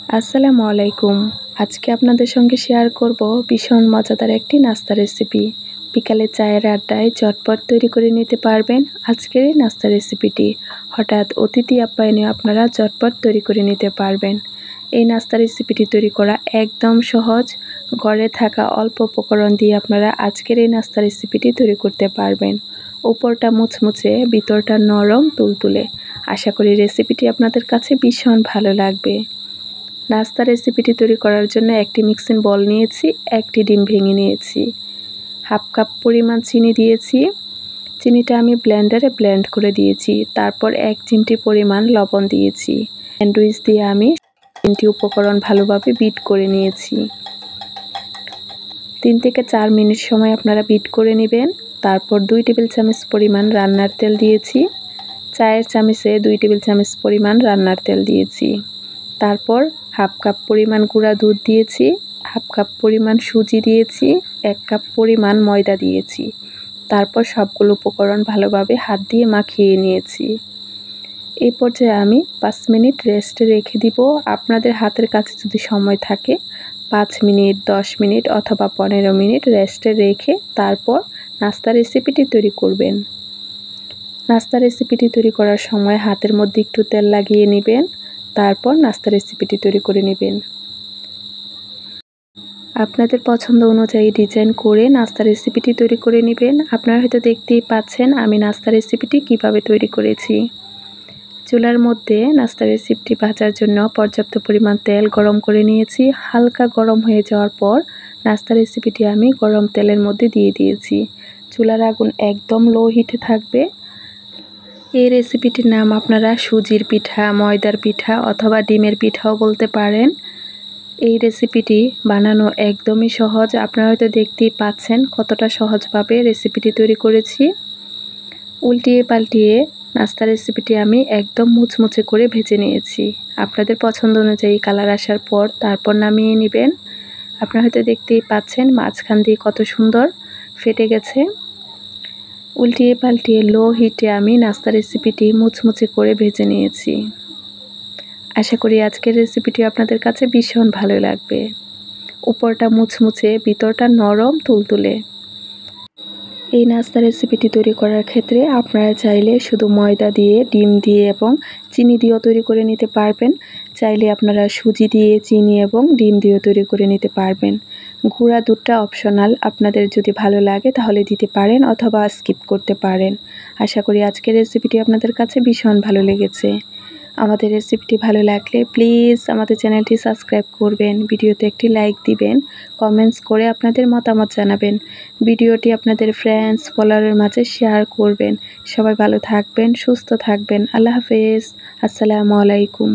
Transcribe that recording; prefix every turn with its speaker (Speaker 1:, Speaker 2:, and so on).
Speaker 1: আসসালামু আলাইকুম। আজকে আপনাদের সঙ্গে শেয়ার করব ভীষণ মজাদার একটি নাস্তা রেসিপি। বিকালে চায়ের আড্ডায় ঝটপট তৈরি করে নিতে পারবেন আজকের এই নাস্তা রেসিপিটি। হঠাৎ অতিথি আপ্যায়নে আপনারা ঝটপট তৈরি করে নিতে পারবেন। এই নাস্তা রেসিপিটি তৈরি করা একদম সহজ। ঘরে থাকা অল্প উপকরণ দিয়ে আপনারা আজকের এই নাস্তা রেসিপিটি তৈরি করতে পারবেন। উপরটা মুচমুচে, ভিতরটা নরম তুলতুলে। আশা করি রেসিপিটি আপনাদের কাছে ভীষণ ভালো লাগবে। নাস্তা রেসিপিটি তৈরি করার জন্য একটি মিক্সিং বোল নিয়েছি, একটি ডিম ভেঙে নিয়েছি, হাফ কাপ পরিমাণ চিনি দিয়েছি। চিনিটা আমি ব্লেন্ডারে ব্লেন্ড করে দিয়েছি। তারপর 1 চিমটি পরিমাণ লবণ দিয়েছি। স্যান্ডউইচ দিয়ে আমি 3টি উপকরণ ভালোভাবে বিট করে নিয়েছি। 3 থেকে 4 মিনিট সময় আপনারা বিট করে নেবেন। তারপর 2 টেবিল চামচ পরিমাণ রান্নার তেল দিয়েছি। চায়ের চামচে 2 টেবিল চামচ পরিমাণ রান্নার তেল দিয়েছি। তারপর হাফ কাপ পরিমাণ গুঁড়া দুধ দিয়েছি, হাফ কাপ পরিমাণ সুজি দিয়েছি, 1 কাপ পরিমাণ ময়দা দিয়েছি। তারপর সবগুলো উপকরণ ভালোভাবে হাত দিয়ে মাখিয়ে নিয়েছি। এই পর্যায়ে আমি 5 মিনিট রেস্টে রেখে দিব। আপনাদের হাতের কাছে যদি সময় থাকে 5 মিনিট, 10 মিনিট অথবা 15 মিনিট রেস্টে রেখে তারপর নাস্তা রেসিপিটি তৈরি করবেন। নাস্তা রেসিপিটি তৈরি করার সময় হাতের মধ্যে একটু তেল লাগিয়ে নেবেন। তারপর নাস্তা রেসিপিটি তৈরি করে নেবেন। আপনাদের পছন্দ অনুযায়ী ডিজাইন করে নাস্তা রেসিপিটি তৈরি করে নেবেন। আপনারা হয়তো দেখতেই পাচ্ছেন আমি নাস্তা রেসিপিটি কিভাবে তৈরি করেছি। চুলার মধ্যে নাস্তা রেসিপিটি ভাজার জন্য পর্যাপ্ত পরিমাণ তেল গরম করে নিয়েছি। হালকা গরম হয়ে যাওয়ার পর নাস্তা রেসিপিটি আমি গরম তেলের মধ্যে দিয়ে দিয়েছি। চুলার আগুন একদম লো হিটে থাকবে। এই রেসিপিটির নাম আপনারা সুজির পিঠা, ময়দার পিঠা অথবা ডিমের পিঠাও বলতে পারেন। এই রেসিপিটি বানানো একদমই সহজ। আপনারা হয়তো দেখতেই পাচ্ছেন কতটা সহজভাবে রেসিপিটি তৈরি করেছি। উল্টিয়ে পাল্টিয়ে নাস্তা রেসিপিটি আমি একদম মুচমুচে করে ভেজে নিয়েছি। আপনাদের পছন্দ অনুযায়ী কালার আসার পর তারপর নামিয়ে নেবেন। আপনারা হয়তো দেখতেই পাচ্ছেন মাঝখান দিয়ে কত সুন্দর ফেটে গেছে। উল্টিয়ে পাল্টিয়ে লো হিটে আমি নাস্তা রেসিপিটি মুচমুচে করে ভেজে নিয়েছি। আশা করি আজকের রেসিপিটি আপনাদের কাছে ভীষণ ভালো লাগবে। উপরটা মুচমুচে, ভিতরটা নরম তুলতুলে। এই নাস্তা রেসিপিটি তৈরি করার ক্ষেত্রে আপনারা চাইলে শুধু ময়দা দিয়ে, ডিম দিয়ে এবং চিনি দিয়েও তৈরি করে নিতে পারবেন। চাইলে আপনারা সুজি দিয়ে, চিনি এবং ডিম দিয়েও তৈরি করে নিতে পারবেন। গুঁড়া দুধটা অপশনাল, আপনাদের যদি ভালো লাগে তাহলে দিতে পারেন অথবা স্কিপ করতে পারেন। আশা করি আজকের রেসিপিটি আপনাদের কাছে ভীষণ ভালো লেগেছে। আমাদের রেসিপিটি ভালো লাগলে প্লিজ আমাদের চ্যানেলটি সাবস্ক্রাইব করবেন, ভিডিওতে একটি লাইক দিবেন, কমেন্টস করে আপনাদের মতামত জানাবেন। ভিডিওটি আপনাদের ফ্রেন্ডস, ফলোয়ারের মাঝে শেয়ার করবেন। সবাই ভালো থাকবেন, সুস্থ থাকবেন। আল্লাহ হাফেজ। আসসালামু আলাইকুম।